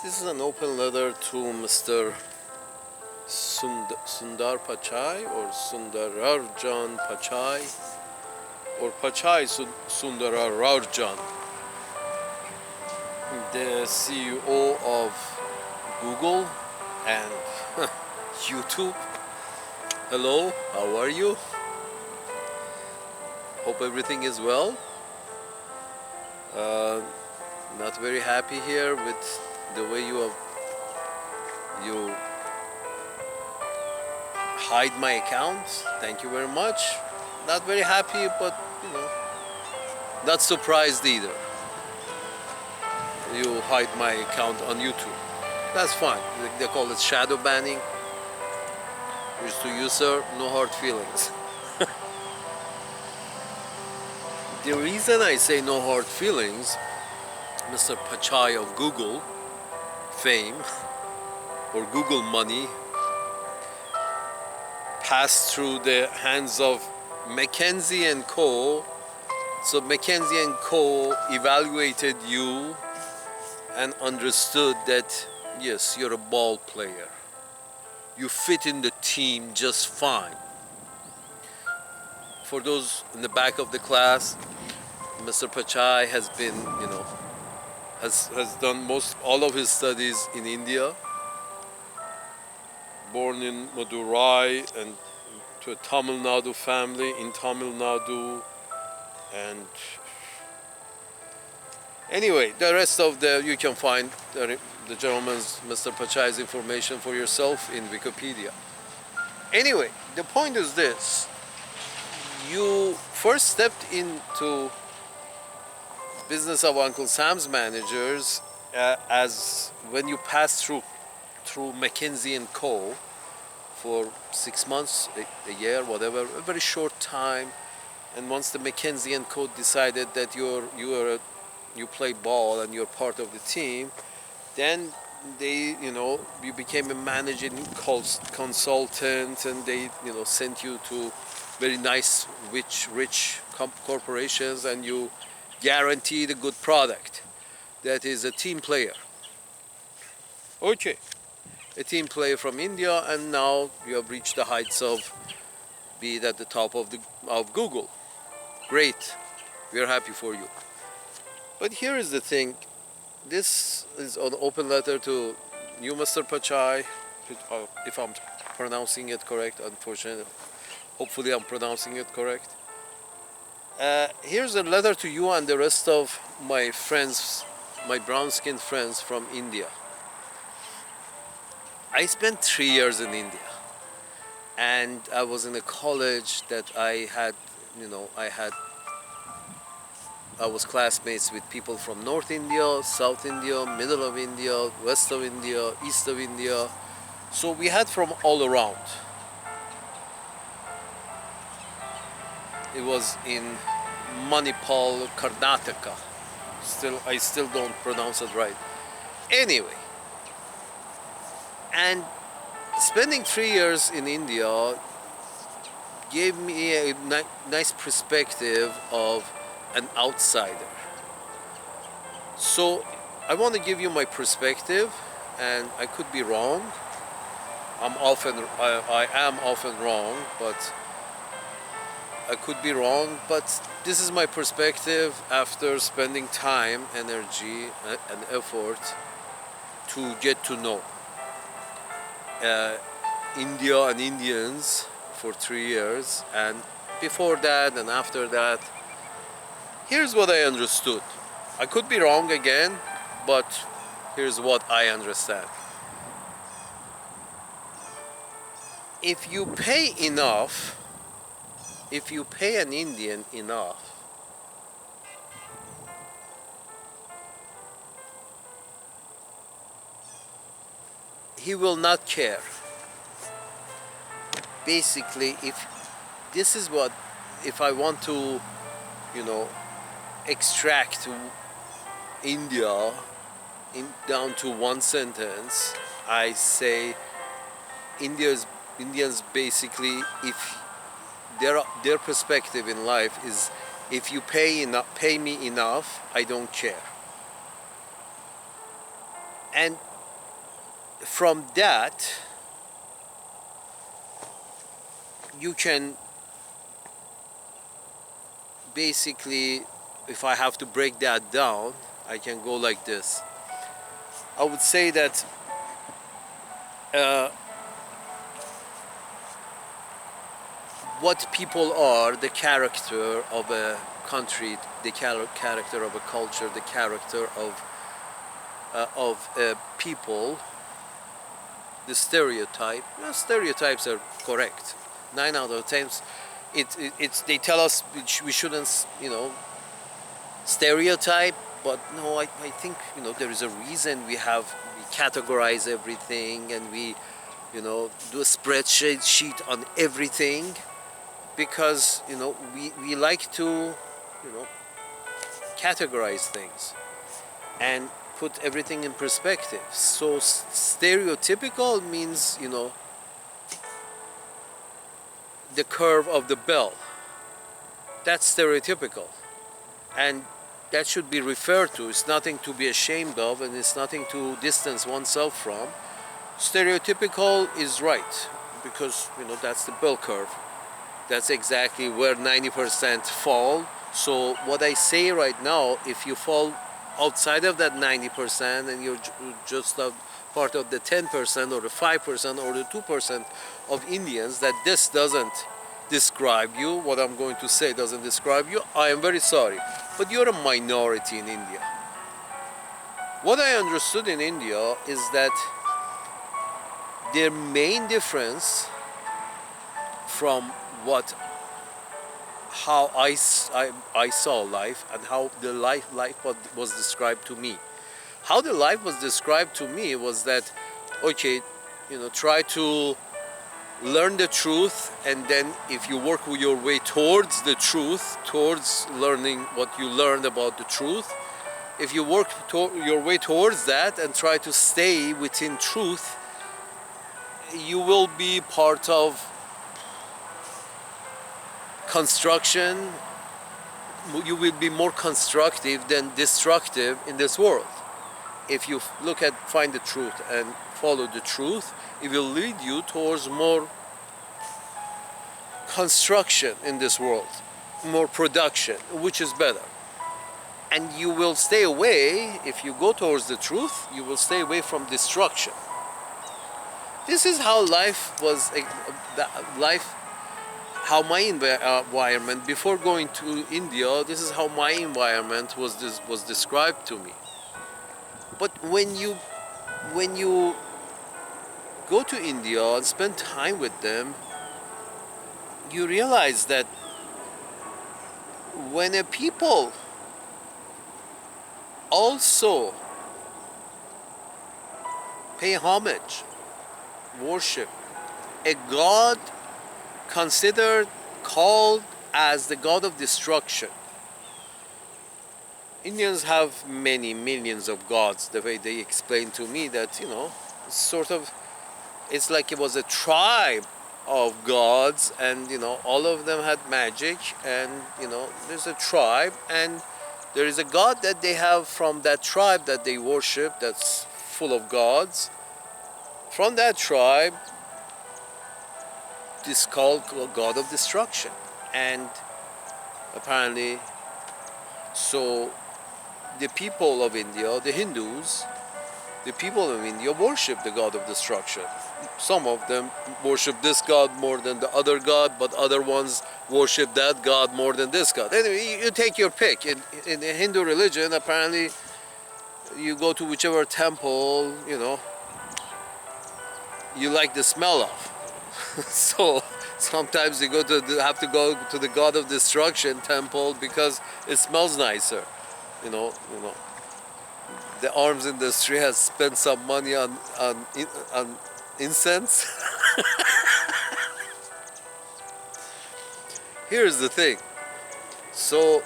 This is an open letter to Mr. Sundar Pichai or Sundararjan Pichai or Pichai Sundararjan, the CEO of Google and YouTube. Hello, how are you? Hope everything is well. Not very happy here with the way you hide my account. Thank you very much. Not very happy, but not surprised either. You hide my account on YouTube. That's fine. They call it shadow banning. Here's to you, sir. No hard feelings. The reason I say no hard feelings, Mr. Pichai of Google fame or Google money passed through the hands of McKinsey & Co. So McKinsey & Co. evaluated you and understood that yes, you're a ball player. You fit in the team just fine. For those in the back of the class, Mr. Pichai has been, has done all of his studies in India. Born in Madurai and to a Tamil Nadu family in Tamil Nadu, and anyway, the rest of you can find the gentleman's, Mr. Pichai's information for yourself in Wikipedia. Anyway, the point is this: you first stepped into business of Uncle Sam's managers as when you passed through McKinsey & Co. for 6 months, a year, whatever, a very short time. And once the McKinsey & Co. decided that you play ball and you're part of the team, then you became a managing consultant, and they sent you to very nice rich corporations, and you guaranteed a good product. That is a team player. Okay, a team player from India, and now you have reached the heights of being at the top of Google. Great, we are happy for you. But here is the thing. This is an open letter to you, Mr. Pichai, if I'm pronouncing it correct. Unfortunately, hopefully I'm pronouncing it correct. Here's a letter to you and the rest of my friends, my brown-skinned friends from India. I spent 3 years in India, and I was in a college that I was classmates with people from North India, South India, middle of India, west of India, east of India. So we had from all around. It was in Manipal, Karnataka. I still don't pronounce it right. Anyway, and spending 3 years in India gave me a nice perspective of an outsider. So I want to give you my perspective, and I could be wrong. I am often wrong, but I could be wrong. But this is my perspective after spending time, energy, and effort to get to know India and Indians for 3 years, and before that and after that. Here's what I understood. I could be wrong again, but here's what I understand. If you pay enough, if you pay an Indian enough, he will not care. Basically, if I want to, extract India down to one sentence, I say Indians basically, if their perspective in life is, if you pay me enough, I don't care. And from that, you can basically, if I have to break that down, I can go like this. I would say that uh, what people are, the character of a country, the character of a culture, the character of people, the stereotype. Well, stereotypes are correct. 9 out of 10, it's they tell us we shouldn't, stereotype, but no, I think there is a reason we categorize everything, and we do a spreadsheet on everything, because we like to categorize things and put everything in perspective. So stereotypical means the curve of the bell. That's stereotypical, and that should be referred to. It's nothing to be ashamed of, and it's nothing to distance oneself from. Stereotypical is right, because that's the bell curve. That's exactly where 90% fall. So what I say right now, if you fall outside of that 90% and you're just a part of the 10% or the 5% or the 2% of Indians, that this doesn't describe you, what I'm going to say doesn't describe you, I am very sorry. But you're a minority in India. What I understood in India is that their main difference from how I saw life, and how the life was described to me. How the life was described to me was that, okay, try to learn the truth, and then if you work your way towards the truth, towards learning what you learned about the truth, if you work your way towards that and try to stay within truth, you will be part of construction. You will be more constructive than destructive in this world. If you find the truth and follow the truth, it will lead you towards more construction in this world, more production, which is better. And you will stay away, if you go towards the truth, you will stay away from destruction. This is how life was, how my environment, before going to India, this is how my environment was described to me. But when you go to India and spend time with them, you realize that when a people also pay homage, worship a god called as the god of destruction. Indians have many millions of gods. The way they explained to me that, it's like it was a tribe of gods, and all of them had magic, and there's a tribe, and there is a god that they have from that tribe that they worship, that's full of gods. From that tribe, this called god of destruction. And apparently, so the people of India, the Hindus, the people of India worship the god of destruction. Some of them worship this god more than the other god, but other ones worship that god more than this god. Anyway, you take your pick. In the Hindu religion, apparently, you go to whichever temple, you like the smell of. So sometimes you have to go to the god of destruction temple because it smells nicer. The arms industry has spent some money on incense. Here's the thing. So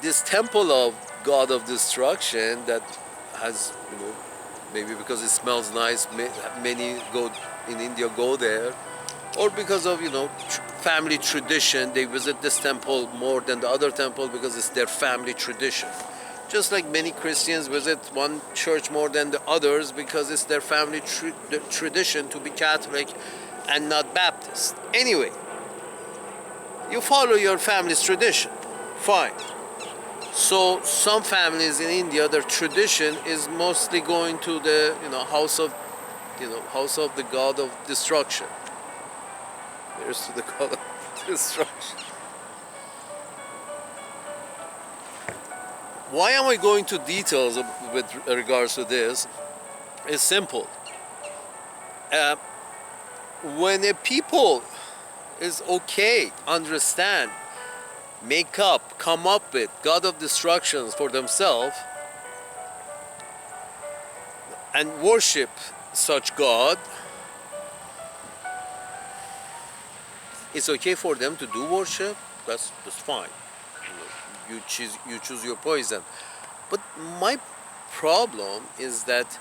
this temple of god of destruction that has, maybe because it smells nice, many in India go there, or because of family tradition, they visit this temple more than the other temple because it's their family tradition. Just like many Christians visit one church more than the others because it's their family tradition to be Catholic and not Baptist. Anyway, you follow your family's tradition, fine. So some families in India, their tradition is mostly going to the house of the god of destruction. There's the god of destruction. Why am I going to details with regards to this? It's simple. When a people is okay, understand, come up with god of destructions for themselves and worship such god, it's okay for them to do worship. That's fine. You choose your poison. But my problem is that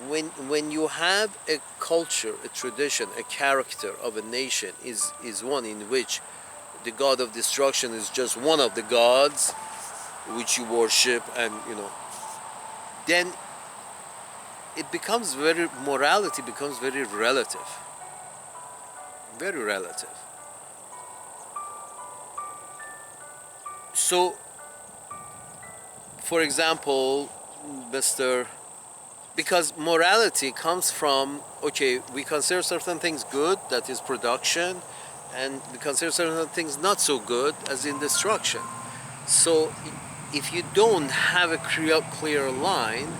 when you have a culture, a tradition, a character of a nation is one in which the god of destruction is just one of the gods which you worship, and then morality becomes very relative. Very relative. So, for example, because morality comes from, okay, we consider certain things good, that is production, and we consider certain things not so good, as in destruction. So, if you don't have a clear line,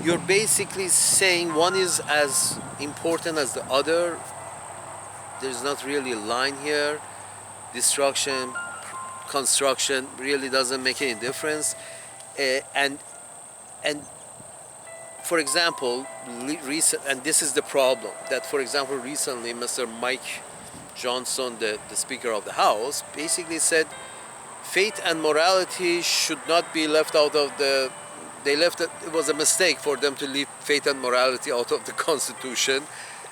you're basically saying one is as important as the other. There's not really a line here. Destruction, construction really doesn't make any difference. And for example, and this is the problem, that for example recently Mr. Mike Johnson, the Speaker of the House, basically said faith and morality should not be left out of the. It was a mistake for them to leave faith and morality out of the Constitution.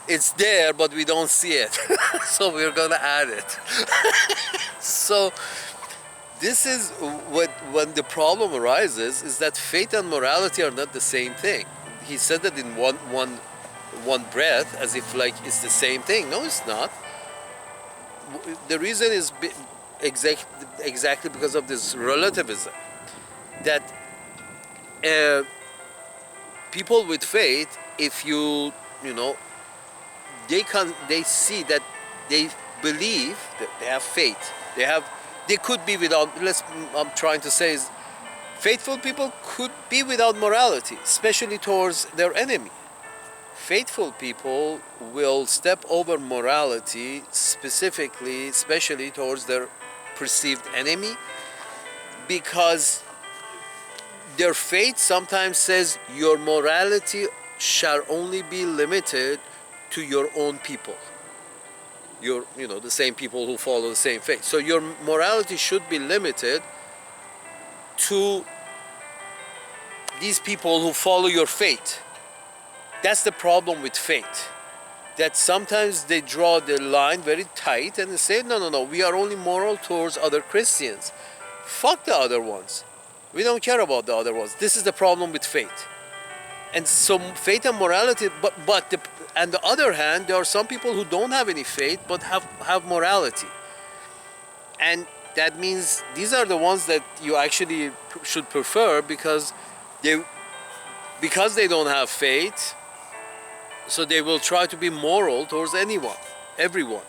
It's there, but we don't see it. So we're gonna add it. So this is when the problem arises, is that faith and morality are not the same thing. He said that in one breath, as if like it's the same thing. No, it's not. The reason is exactly because of this relativism, that people with faith, if they see that they believe, that they have faith, they could be without. I'm trying to say is, faithful people could be without morality, especially towards their enemy. Faithful people will step over morality, especially towards their perceived enemy, because their faith sometimes says your morality shall only be limited to your own people. The same people who follow the same faith. So your morality should be limited to these people who follow your faith. That's the problem with faith. That sometimes they draw the line very tight and they say, no, we are only moral towards other Christians. Fuck the other ones. We don't care about the other ones. This is the problem with faith. And so faith and morality, on the other hand, there are some people who don't have any faith but have morality. And that means these are the ones that you actually should prefer, because they don't have faith, so they will try to be moral towards everyone.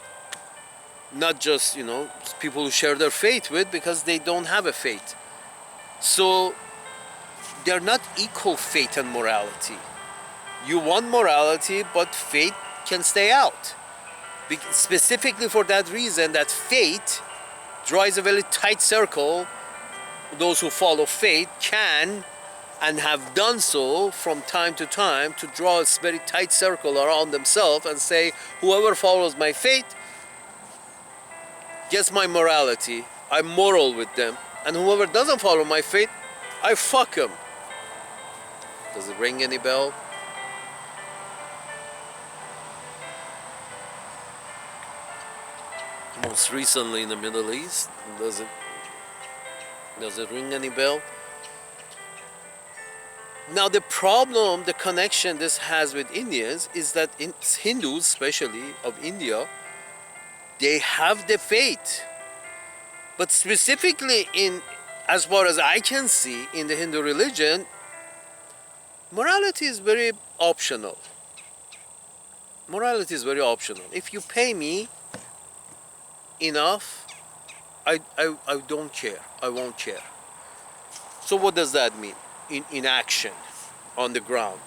Not just, people who share their faith with, because they don't have a faith. So they're not equal, faith and morality. You want morality, but faith can stay out. Specifically for that reason, that faith draws a very tight circle. Those who follow faith can and have done so from time to time, to draw a very tight circle around themselves and say, whoever follows my faith gets my morality. I'm moral with them. And whoever doesn't follow my faith, I fuck him. Does it ring any bell? Most recently in the Middle East, does it ring any bell? Now the problem, the connection this has with Indians is that Hindus, especially of India, they have the faith. But specifically in, as far as I can see, in the Hindu religion, morality is very optional. Morality is very optional. If you pay me enough, I don't care. I won't care. So what does that mean in action on the ground?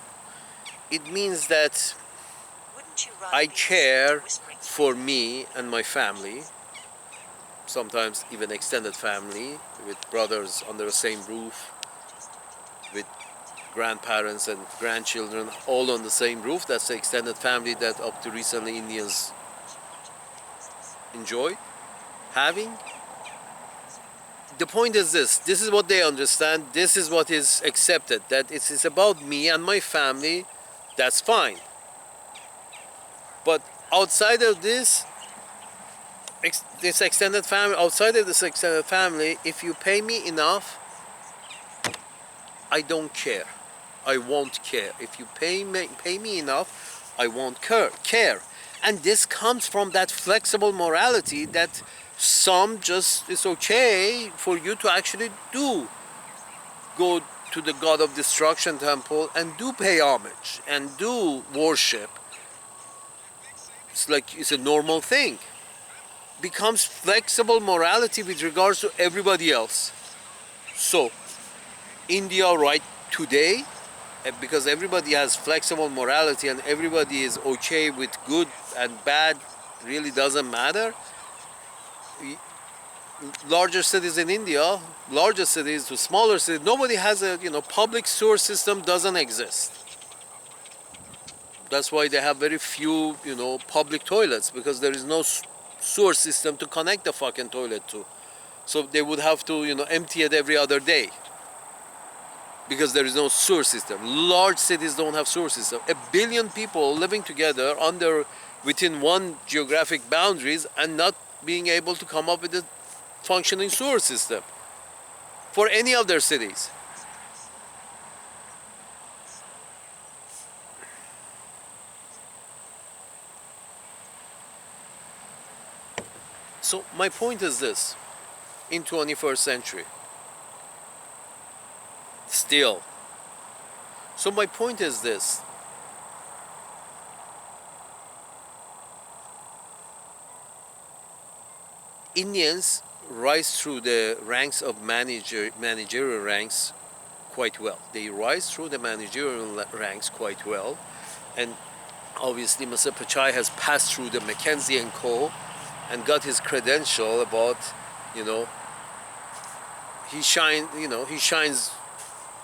It means that I care for me and my family, sometimes even extended family, with brothers under the same roof, with grandparents and grandchildren all on the same roof. That's the extended family that up to recently Indians enjoy having. The point is this is what they understand, this is what is accepted, that it's about me and my family, that's fine. But outside of this extended family, outside of this extended family, if you pay me enough, I don't care. I won't care. If you pay me enough, I won't care. And this comes from that flexible morality that some just, it's okay for you to actually do go to the god of destruction temple and do pay homage and do worship. It's like it's a normal thing. Becomes flexible morality with regards to everybody else. So India right today, because everybody has flexible morality and everybody is okay with good and bad, really doesn't matter. Larger cities in India, larger cities to smaller cities, nobody has a, public sewer system doesn't exist. That's why they have very few, public toilets, because there is no sewer system to connect the fucking toilet to. So they would have to, empty it every other day, because there is no sewer system. Large cities don't have sewer system. 1 billion people living together within one geographic boundaries and not being able to come up with a functioning sewer system for any of their cities. So my point is this, in 21st century, still. So my point is this. Indians rise through the ranks of managerial ranks quite well. They rise through the managerial ranks quite well. And obviously Mr. Pichai has passed through the McKinsey & Co. and got his credential about, he shines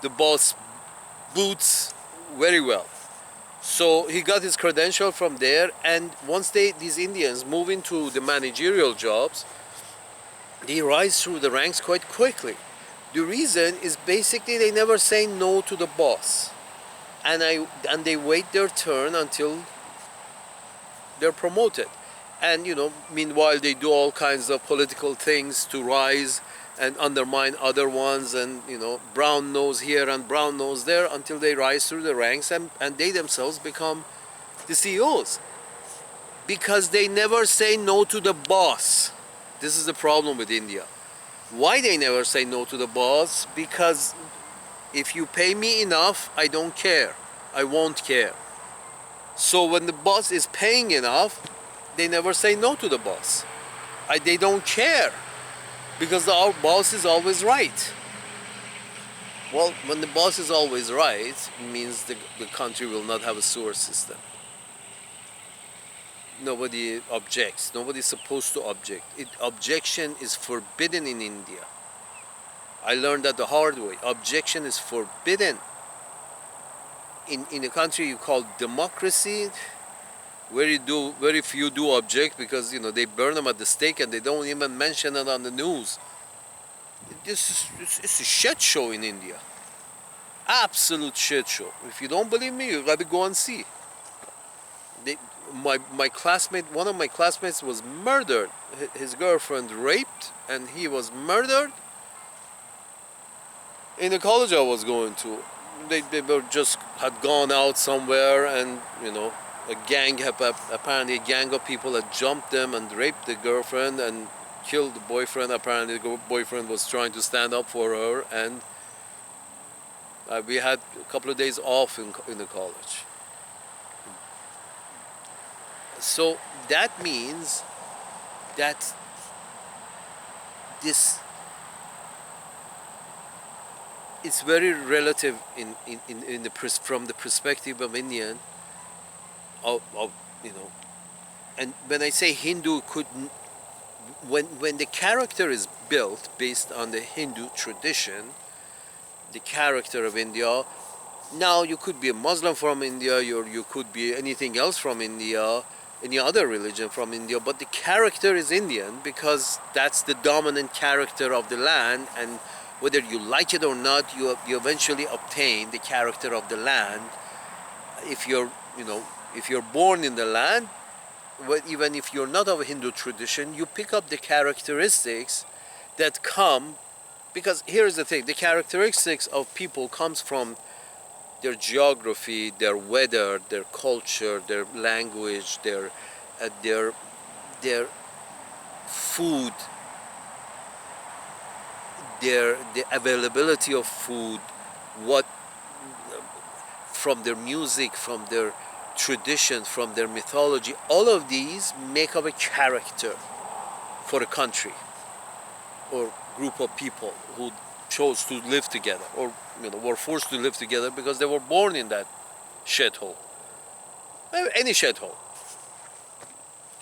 the boss boots very well. So he got his credential from there, and once these Indians move into the managerial jobs, they rise through the ranks quite quickly. The reason is basically they never say no to the boss, and they wait their turn until they're promoted. And meanwhile they do all kinds of political things to rise and undermine other ones, and brown nose here and brown nose there, until they rise through the ranks and they themselves become the CEOs, because they never say no to the boss. This is the problem with India. Why they never say no to the boss? Because if you pay me enough, I don't care. I won't care. So when the boss is paying enough, they never say no to the boss. They don't care, because our boss is always right. Well, when the boss is always right, it means the country will not have a sewer system. Nobody objects. Nobody's supposed to object. Objection is forbidden in India. I learned that the hard way. Objection is forbidden. In a country you call democracy, very few do object, because they burn them at the stake and they don't even mention it on the news. It's a shit show in India. Absolute shit show. If you don't believe me, you gotta go and see. My classmate, one of my classmates was murdered. His girlfriend raped, and he was murdered in the college I was going to. they were just had gone out somewhere, and a gang had, apparently a gang of people had jumped them and raped the girlfriend and killed the boyfriend. Apparently the boyfriend was trying to stand up for her, and we had a couple of days off in the college. So that means that this it's very relative in the from the perspective of Indian, of you know and when I say Hindu, could when the character is built based on the Hindu tradition, the character of India. Now you could be a Muslim from India, or you could be anything else from India, any other religion from India, but the character is Indian because that's the dominant character of the land, and whether you like it or not, you eventually obtain the character of the land. If you're born in the land, even if you're not of a Hindu tradition, you pick up the characteristics that come, because here's the thing: the characteristics of people comes from their geography, their weather, their culture, their language, their food, the availability of food, what from their music, from their tradition, from their mythology. All of these make up a character for a country or group of people who chose to live together, or were forced to live together because they were born in that shithole, any shithole.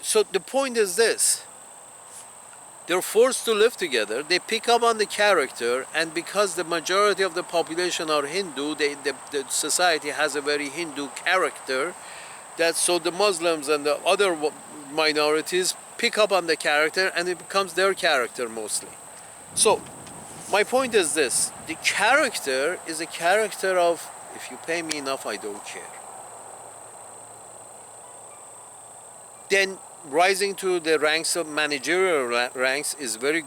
So the point is this: they're forced to live together. They pick up on the character, and because the majority of the population are Hindu, the society has a very Hindu character. So the Muslims and the other minorities pick up on the character, and it becomes their character mostly. So my point is this: the character is a character of, if you pay me enough, I don't care. Then rising to the ranks of managerial ranks is very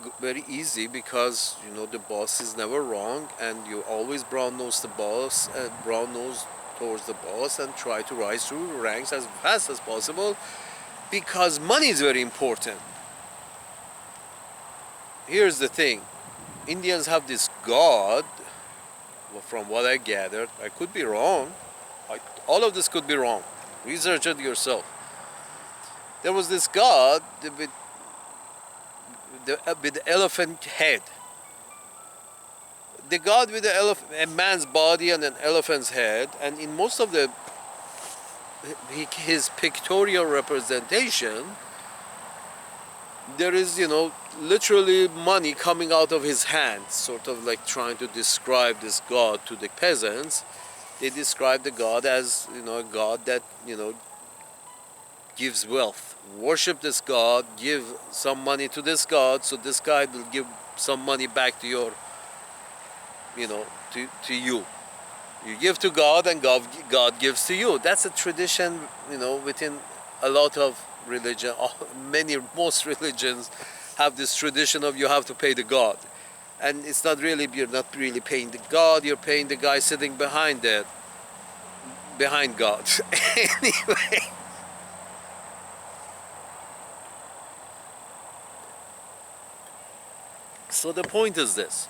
easy, because the boss is never wrong, and you always brown nose towards the boss and try to rise through ranks as fast as possible, because money is very important. Here's the thing: Indians have this god, from what I gathered. I could be wrong. All of this could be wrong. Research it yourself. There was this god with the elephant head. The god with a man's body and an elephant's head, and in most of his pictorial representation, there is, literally money coming out of his hands, sort of like trying to describe this god to the peasants. They describe the god as, a god that, gives wealth. Worship this god, give some money to this god, so this guy will give some money back to your, to you. You give to God, and God gives to you. That's a tradition, within a lot of religion. Most religions have this tradition of you have to pay the God. And it's not really, you're not really paying the God, you're paying the guy sitting behind God. Anyway. So the point is this: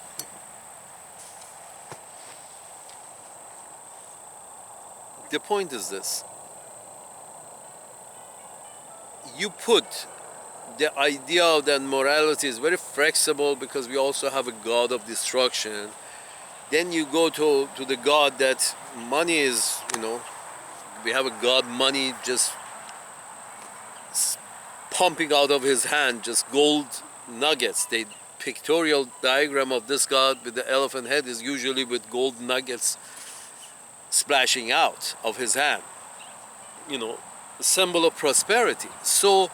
you put the idea of that morality is very flexible, because we also have a god of destruction. Then you go to the god that money is, we have a god money just pumping out of his hand, just gold nuggets. The pictorial diagram of this god with the elephant head is usually with gold nuggets splashing out of his hand, a symbol of prosperity. So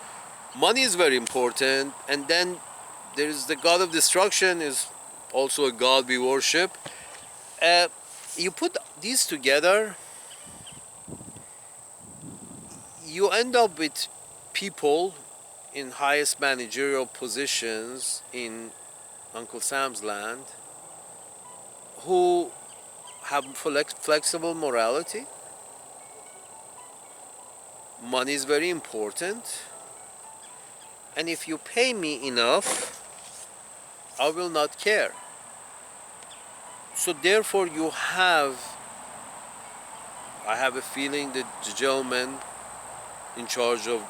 money is very important. And then there is the god of destruction, is also a god we worship. You put these together, you end up with people in highest managerial positions in Uncle Sam's land who have flexible morality. Money is very important, and if you pay me enough, I will not care. So therefore, I have a feeling that the gentleman in charge of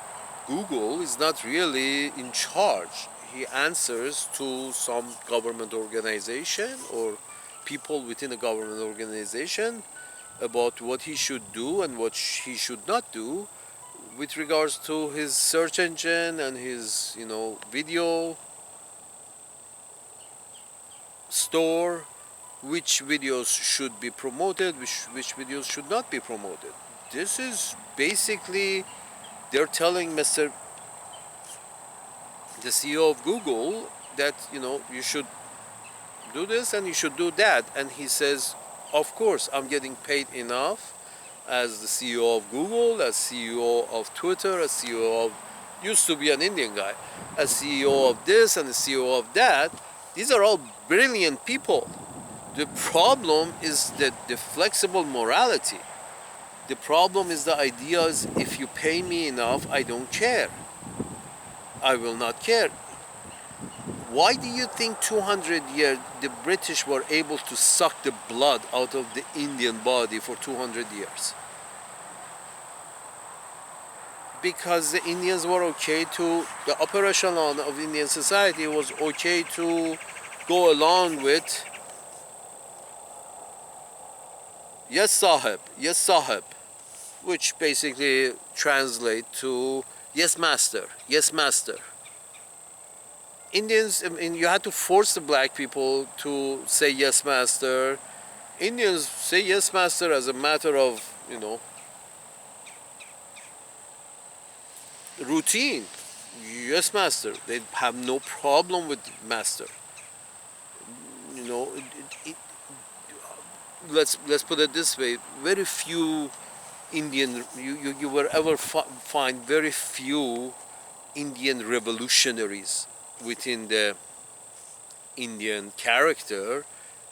Google is not really in charge. He answers to some government organization or people within a government organization about what he should do and what he should not do with regards to his search engine and his, video store, which videos should be promoted, which videos should not be promoted. This is basically, they're telling the CEO of Google that, you should do this and you should do that. And he says, of course, I'm getting paid enough as the CEO of Google, as CEO of Twitter, as CEO of, used to be an Indian guy, as CEO of this and the CEO of that. These are all brilliant people. The problem is that the flexible morality. The problem is the idea is, if you pay me enough, I don't care. I will not care. Why do you think 200 years the British were able to suck the blood out of the Indian body for 200 years? Because the Indians were okay to, the upper echelon of Indian society was okay to go along with yes sahib, which basically translate to yes master, yes master. Indians, I mean, you had to force the black people to say yes master. Indians say yes master as a matter of, routine. Yes master. They have no problem with master. You know, let's put it this way: very few Indian, you will ever find very few Indian revolutionaries within the Indian character.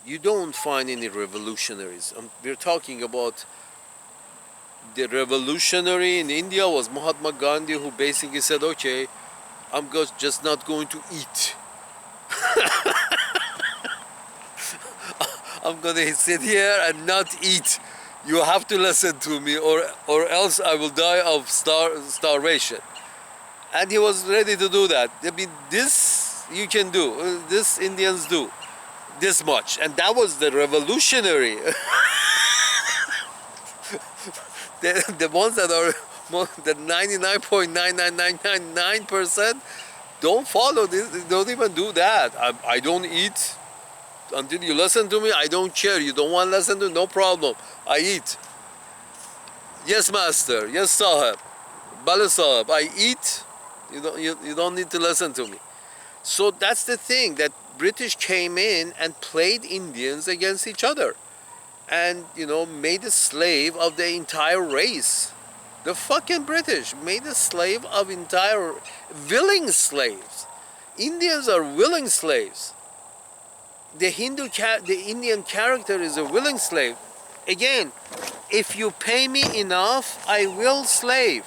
You don't find any revolutionaries. We're talking about the revolutionary in India was Mahatma Gandhi, who basically said, okay, I'm just not going to eat. I'm going to sit here and not eat. You have to listen to me, or else I will die of starvation. And he was ready to do that. I mean, this you can do. This Indians do. This much. And that was the revolutionary. The ones that are the 99.99999% don't follow this, don't even do that. I don't eat until you listen to me. I don't care. You don't want to listen to me? No problem. I eat. Yes, master. Yes, sahib. Bala sahib. I eat. You don't need to listen to me. So that's the thing, that British came in and played Indians against each other, and made a slave of the entire race. The fucking British made a slave of entire, willing slaves. Indians are willing slaves. The Indian character is a willing slave. Again, if you pay me enough, I will slave.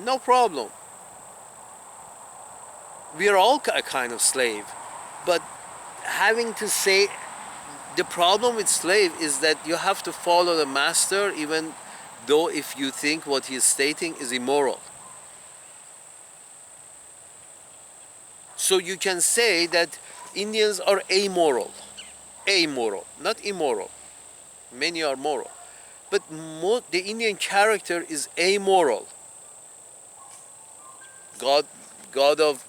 No problem. We are all a kind of slave, but having to say, the problem with slave is that you have to follow the master, even though if you think what he is stating is immoral. So you can say that Indians are amoral, not immoral. Many are moral, but the Indian character is amoral. God of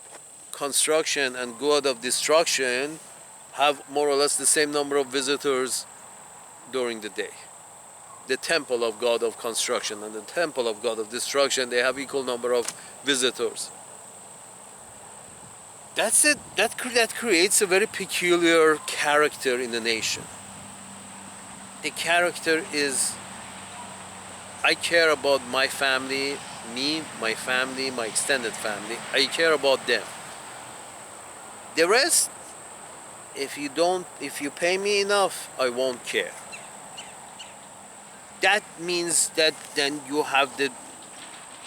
construction and God of destruction have more or less the same number of visitors during the day. The temple of God of construction and the temple of God of destruction, they have equal number of visitors. That's it. That creates a very peculiar character in the nation. The character is, I care about my family, me, my family, my extended family. I care about them. The rest, if you pay me enough, I won't care. That means that then you have the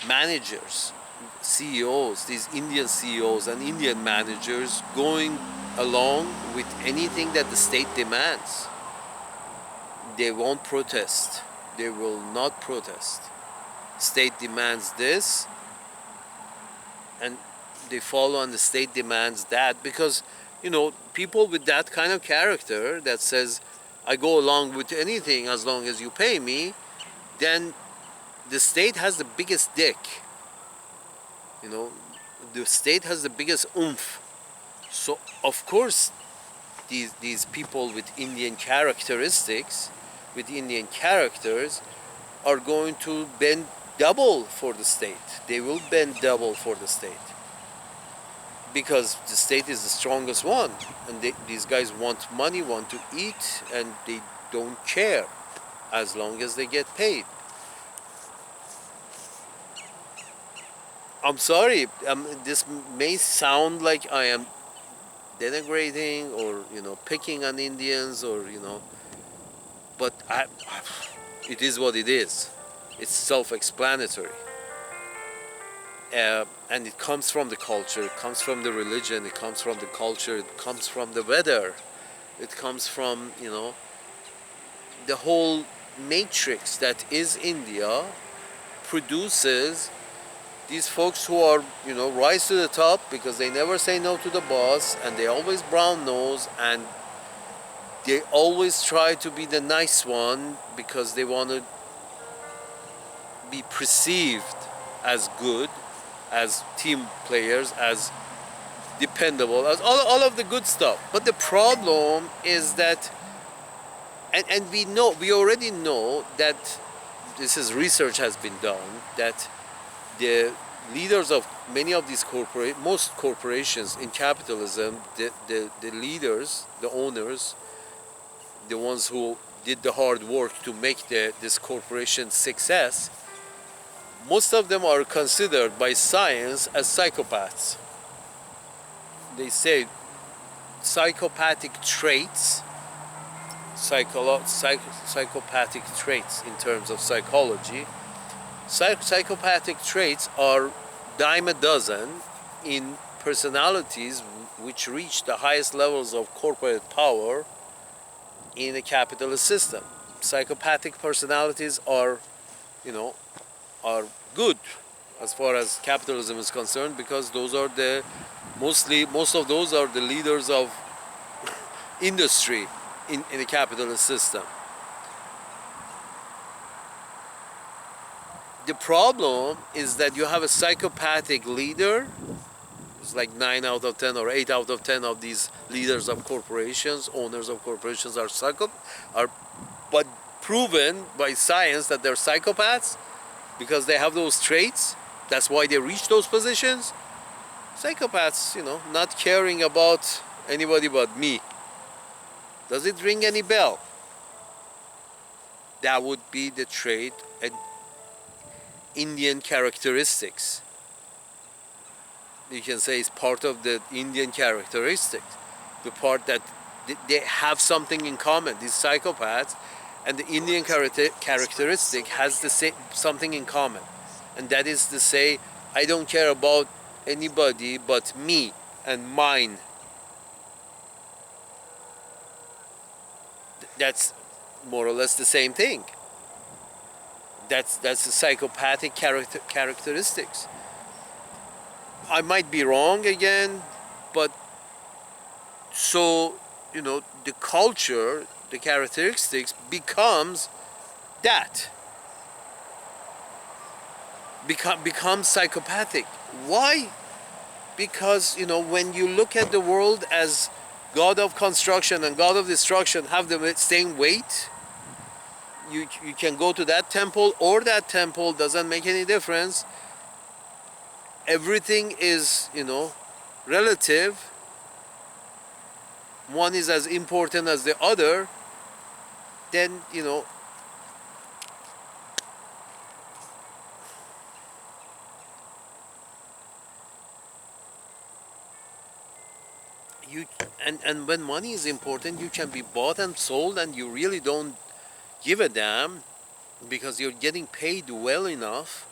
managers, CEOs, these Indian CEOs and Indian managers going along with anything that the state demands. They won't protest. They will not protest. State demands this, and they follow, and the state demands that, because people with that kind of character that says, I go along with anything as long as you pay me, then the state has the biggest dick. You know, the state has the biggest oomph. So of course, these people with Indian characteristics, with Indian characters, are going to bend double for the state. They will bend double for the state because the state is the strongest one, and these guys want money, want to eat, and they don't care as long as they get paid. I'm sorry, this may sound like I am denigrating or picking on Indians, or but it is what it is. It's self-explanatory, and it comes from the culture, it comes from the religion, it comes from the culture, it comes from the weather, it comes from the whole matrix that is India. Produces these folks who are rise to the top because they never say no to the boss, and they always brown nose, and they always try to be the nice one because they want to be perceived as good, as team players, as dependable, as all of the good stuff. But the problem is that, and we already know that this is research has been done, that the leaders of many of these most corporations in capitalism, the leaders, the owners, the ones who did the hard work to make this corporation success, most of them are considered by science as psychopaths. They say psychopathic traits, psychopathic traits in terms of psychology. Psychopathic traits are dime a dozen in personalities which reach the highest levels of corporate power in a capitalist system. Psychopathic personalities are, are good as far as capitalism is concerned, because those are most of those are the leaders of industry in a capitalist system. The problem is that you have a psychopathic leader. It's like 9 out of 10 or 8 out of 10 of these leaders of corporations, owners of corporations are but proven by science that they're psychopaths because they have those traits. That's why they reach those positions. Psychopaths, not caring about anybody but me. Does it ring any bell? That would be the trait and Indian characteristics. You can say it's part of the Indian characteristics, the part that they have something in common. These psychopaths and the Indian characteristic has the same something in common, and that is to say, I don't care about anybody but me and mine. That's more or less the same thing. That's the psychopathic characteristics. I might be wrong again, but so the culture, the characteristics becomes that. Becomes psychopathic. Why? Because when you look at the world as God of construction and God of destruction have the same weight, you can go to that temple or that temple, doesn't make any difference. Everything is relative. One is as important as the other. Then you and when money is important, you can be bought and sold, and you really don't give a damn. because you're getting paid well enough.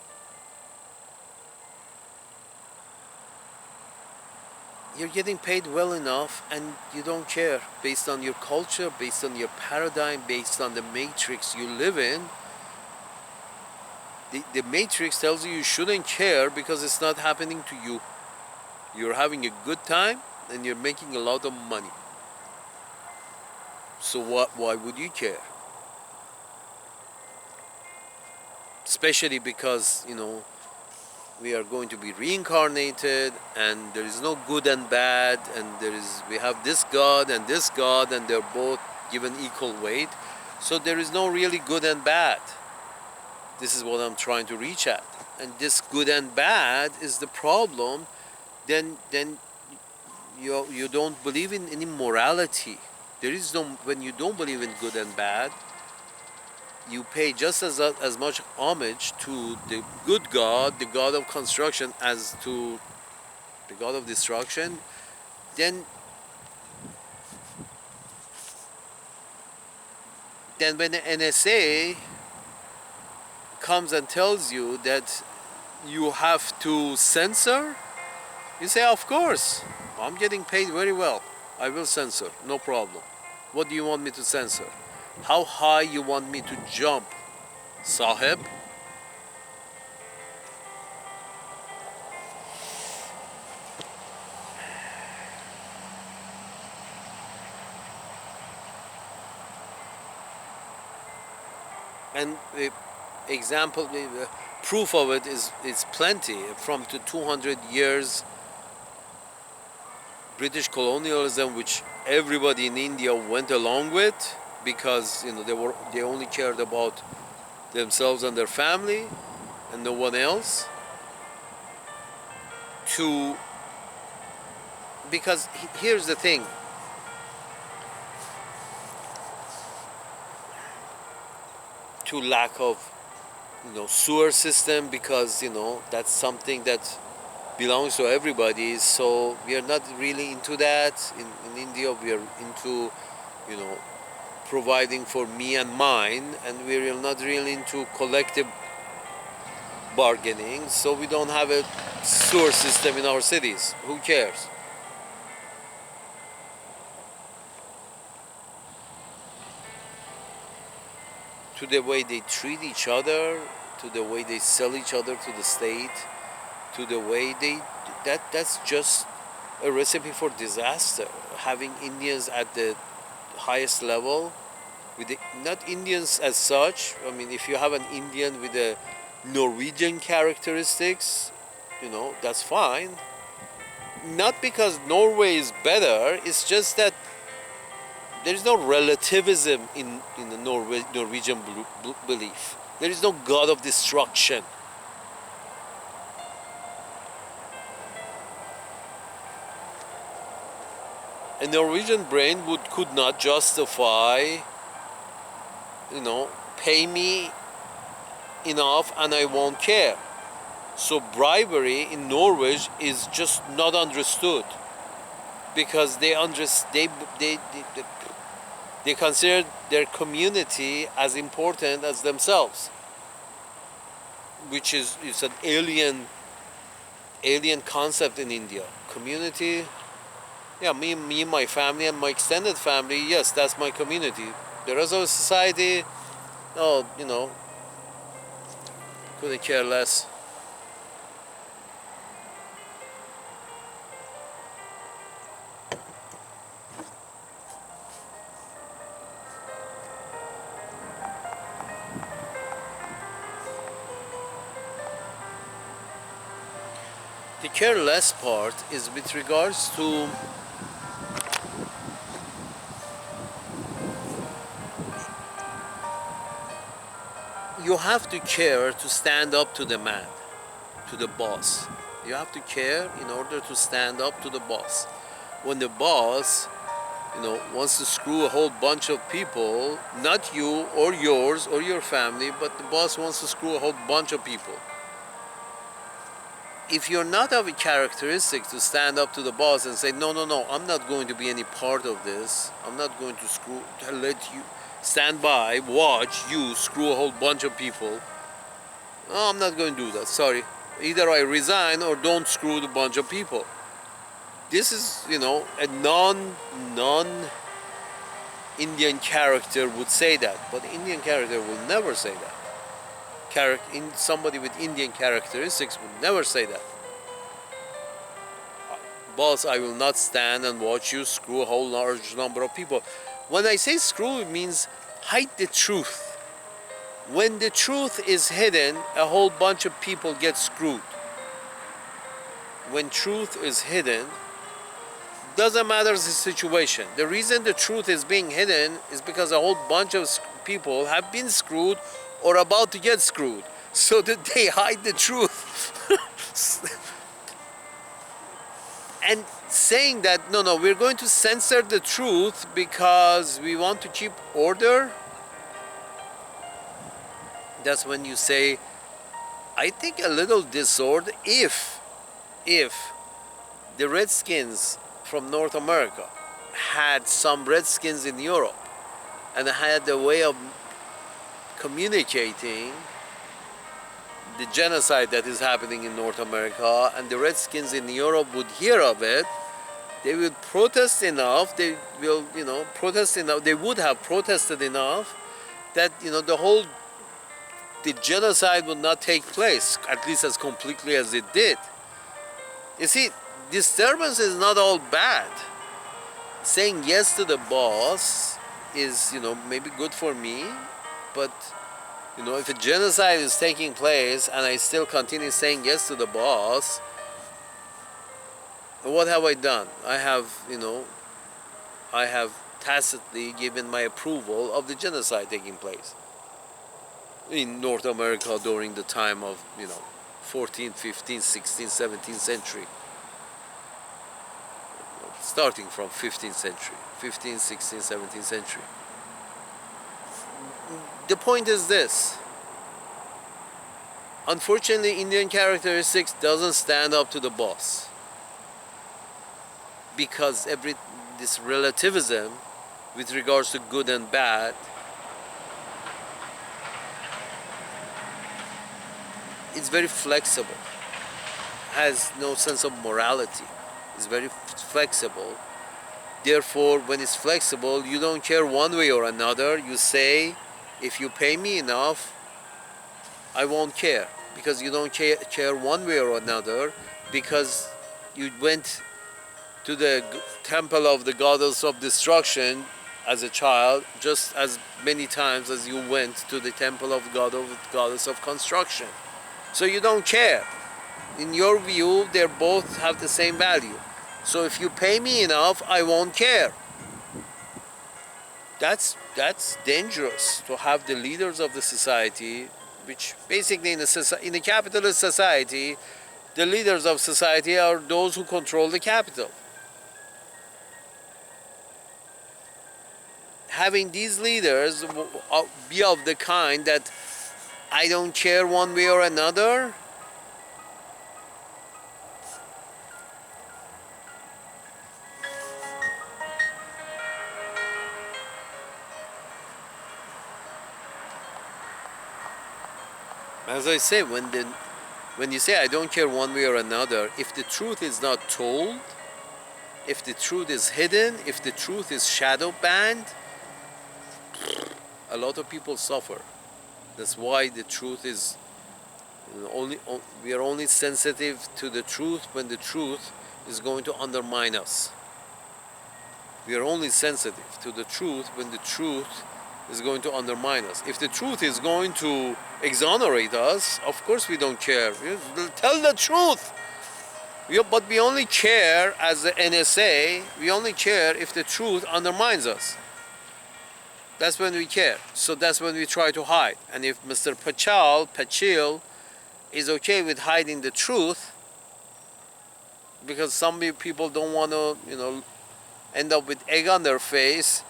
You're getting paid well enough and you don't care based on your culture, based on your paradigm, based on the matrix you live in. The matrix tells you shouldn't care because it's not happening to you. You're having a good time and you're making a lot of money. So why would you care? Especially because, we are going to be reincarnated and there is no good and bad, and we have this God and this God and they're both given equal weight. So there is no really good and bad. This is what I'm trying to reach at. And this good and bad is the problem. Then you don't believe in any morality. There is no, when you don't believe in good and bad, you pay just as much homage to the good God, the God of construction, as to the God of destruction. Then when the NSA comes and tells you that you have to censor, you say, of course, I'm getting paid very well. I will censor, no problem. What do you want me to censor? How high you want me to jump, Sahib? And the example, the proof of it is plenty. From the 200 years British colonialism, which everybody in India went along with, because they only cared about themselves and their family and no one else. To Because here's the thing. To lack of sewer system, because that's something that belongs to everybody. So we are not really into that. In India, we are into providing for me and mine, and we are not really into collective bargaining. So we don't have a sewer system in our cities. Who cares? To the way they treat each other, to the way they sell each other to the state, to the way that's just a recipe for disaster. Having Indians at the highest level, with not Indians as such. I mean, if you have an Indian with a Norwegian characteristics, that's fine. Not because Norway is better, it's just that there is no relativism in the Norwegian belief. There is no God of destruction. A Norwegian brain could not justify, pay me enough and I won't care. So bribery in Norway is just not understood, because they consider their community as important as themselves, which is an alien concept in India. Community, yeah, me, my family, and my extended family. Yes, that's my community. The rest of society, oh, couldn't care less. The care less part is with regards to you have to care to stand up to the man, to the boss. You have to care in order to stand up to the boss. When the boss, wants to screw a whole bunch of people, not you or yours or your family, but the boss wants to screw a whole bunch of people. If you're not of a characteristic to stand up to the boss and say, no, I'm not going to be any part of this. I'm not going to let you stand by, watch you screw a whole bunch of people. No, I'm not going to do that. Sorry. Either I resign or don't screw the bunch of people. This is, a non-Indian character would say that, but Indian character will never say that. Somebody with Indian characteristics would never say that. Boss, I will not stand and watch you screw a whole large number of people. When I say screw, it means hide the truth. When the truth is hidden, a whole bunch of people get screwed. When truth is hidden, doesn't matter the situation. The reason the truth is being hidden is because a whole bunch of people have been screwed or about to get screwed. So that they hide the truth. And saying that, no, we're going to censor the truth because we want to keep order, that's when you say, I think a little disorder. If the Redskins from North America had some Redskins in Europe and had a way of communicating the genocide that is happening in North America, and the Redskins in Europe would hear of it, they would protest enough, they would have protested enough that, the genocide would not take place, at least as completely as it did. You see, disturbance is not all bad. Saying yes to the boss is, maybe good for me, but, if a genocide is taking place and I still continue saying yes to the boss, what have I done? I have tacitly given my approval of the genocide taking place in North America during the time of, 14th, 15th, 16th, 17th century. Starting from 15th century, 15th, 16th, 17th century. The point is this. Unfortunately, Indian characteristics doesn't stand up to the boss. Because this relativism with regards to good and bad it's very flexible, has no sense of morality. It's very flexible. Therefore, when it's flexible, you don't care one way or another. You say, if you pay me enough, I won't care. Because you don't care one way or another, because you went to the temple of the goddess of destruction as a child, just as many times as you went to the temple of goddess of construction. So you don't care. In your view, they both have the same value. So if you pay me enough, I won't care. That's dangerous to have the leaders of the society, which basically in a capitalist society, the leaders of society are those who control the capital. Having these leaders be of the kind that I don't care one way or another, as I say, when you say I don't care one way or another, if the truth is not told, if the truth is hidden, if the truth is shadow banned, a lot of people suffer. That's why the truth is we are only sensitive to the truth when the truth is going to undermine us. We are only sensitive to the truth when the truth is going to undermine us. If the truth is going to exonerate us, of course we don't care. Tell the truth. But we only care as the NSA, we only care if the truth undermines us. That's when we care. So that's when we try to hide. And if Mr. Pichai is okay with hiding the truth, because some people don't want to, end up with egg on their face,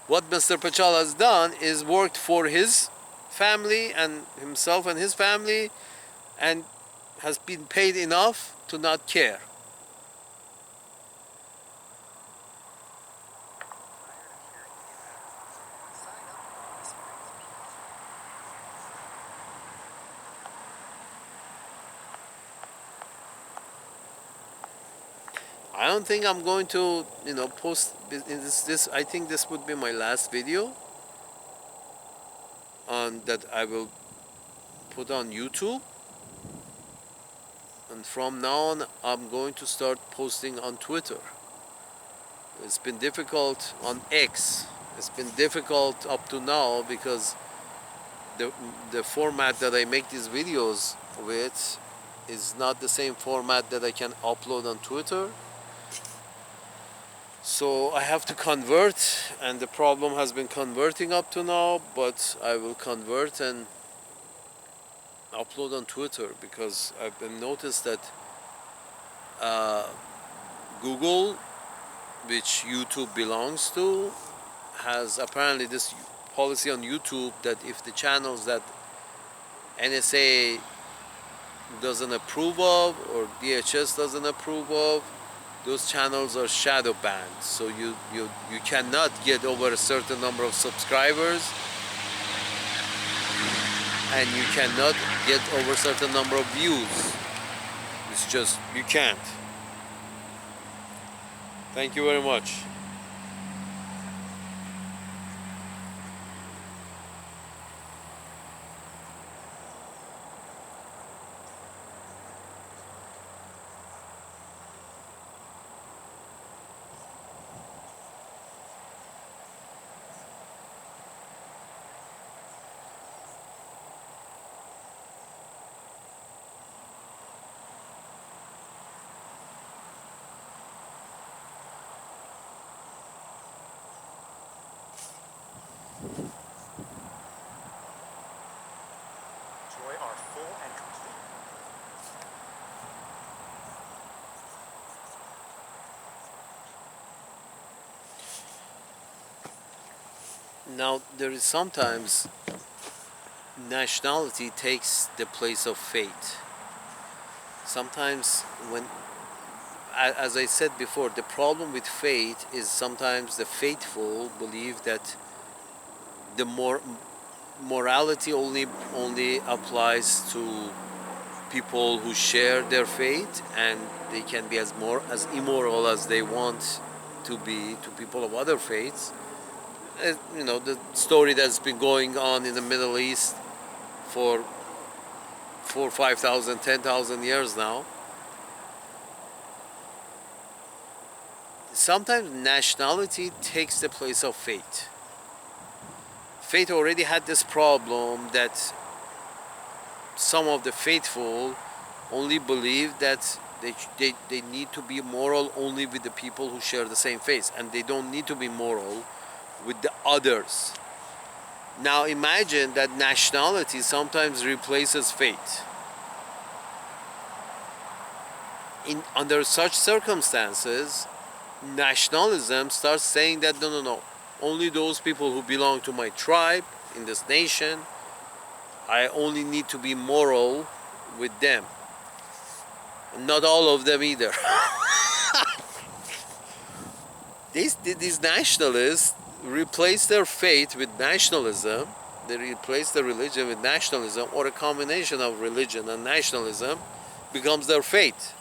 what Mr. Pichai has done is worked for his family and himself and his family, and has been paid enough to not care. I don't think I'm going to, post this. I think this would be my last video on that I will put on YouTube. And from now on, I'm going to start posting on Twitter. It's been difficult on X. It's been difficult up to now because the the format that I make these videos with is not the same format that I can upload on Twitter. So I have to convert, and the problem has been converting up to now, but I will convert and upload on Twitter because I've been noticed that uh, Google, which YouTube belongs to, has apparently this policy on YouTube that if the channels that NSA doesn't approve of or DHS doesn't approve of, those channels are shadow banned. So you cannot get over a certain number of subscribers, and you cannot get over a certain number of views. It's just, you can't. Thank you very much. Joy are full and complete. Now, there is sometimes nationality takes the place of faith. Sometimes as I said before, the problem with faith is sometimes the faithful believe that the morality only applies to people who share their faith, and they can be as immoral as they want to be to people of other faiths. The story that's been going on in the Middle East for 5,000, 10,000 years now. Sometimes nationality takes the place of faith. Faith already had this problem that some of the faithful only believe that they need to be moral only with the people who share the same faith, and they don't need to be moral with the others. Now imagine that nationality sometimes replaces faith. Under such circumstances, nationalism starts saying that no, only those people who belong to my tribe in this nation, I only need to be moral with them. Not all of them either. These nationalists replace their faith with nationalism. They replace their religion with nationalism, or a combination of religion and nationalism becomes their faith.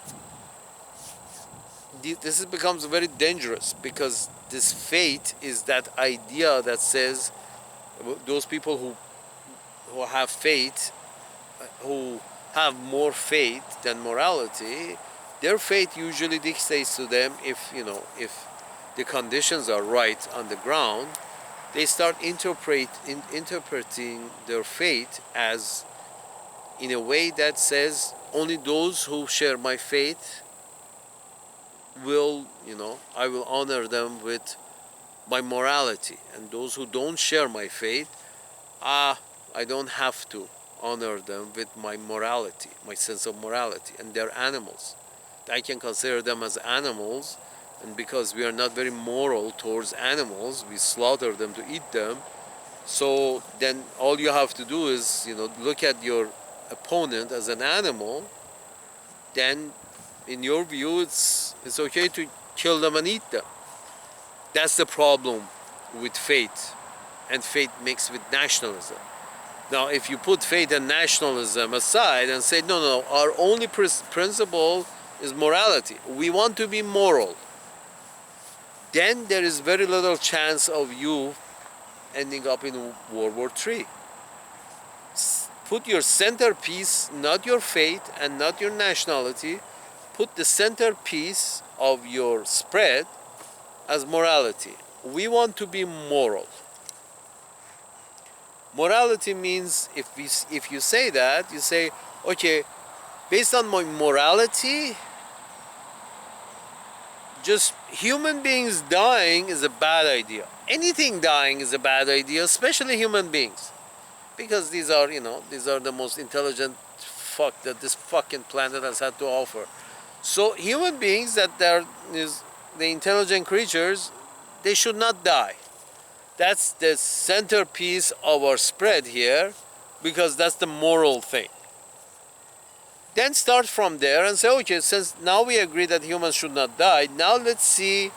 This becomes very dangerous because this faith is that idea that says those people who have faith, who have more faith than morality, their faith usually dictates to them if the conditions are right on the ground, they start interpreting their faith as in a way that says only those who share my faith will, I will honor them with my morality, and those who don't share my faith, I don't have to honor them with my morality, my sense of morality, and they're animals. I can consider them as animals, and because we are not very moral towards animals, we slaughter them to eat them. So then all you have to do is, look at your opponent as an animal. Then, in your view, it's okay to kill them and eat them. That's the problem with faith, and faith mixed with nationalism. Now, if you put faith and nationalism aside and say, no, our only principle is morality. We want to be moral. Then there is very little chance of you ending up in World War III. Put your centerpiece, not your faith and not your nationality, put the centerpiece of your spread as morality. We want to be moral. Morality means if you say that, you say, okay, based on my morality, just human beings dying is a bad idea. Anything dying is a bad idea, especially human beings. Because these are, these are the most intelligent fuck that this fucking planet has had to offer. So human beings that is the intelligent creatures, they should not die. That's the centerpiece of our spread here, because that's the moral thing. Then start from there and say, okay, since now we agree that humans should not die, now let's see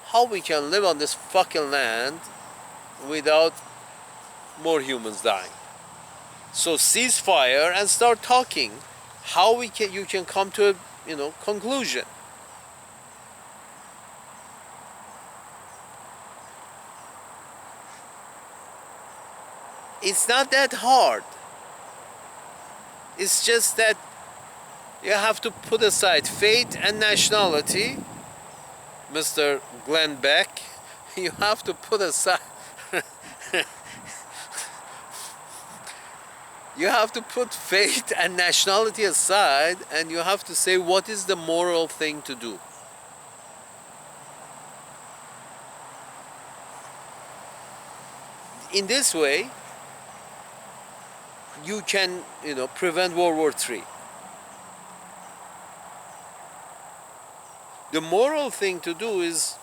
how we can live on this fucking land without more humans dying. So cease fire and start talking how you can come to a conclusion. It's not that hard. It's just that you have to put aside faith and nationality, Mr. Glenn Beck. You have to put aside you have to put faith and nationality aside, and you have to say what is the moral thing to do. In this way, you can, prevent World War III. The moral thing to do is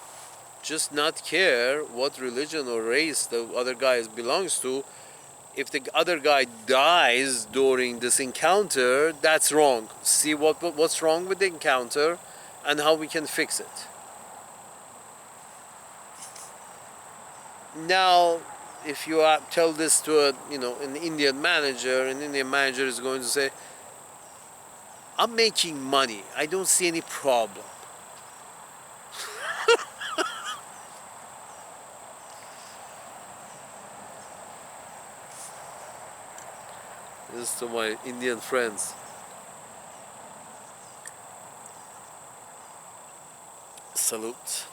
just not care what religion or race the other guy belongs to. If the other guy dies during this encounter, that's wrong. See what's wrong with the encounter and how we can fix it. Now, if you tell this to an Indian manager, an Indian manager is going to say, I'm making money. I don't see any problem. This is to my Indian friends. Salute.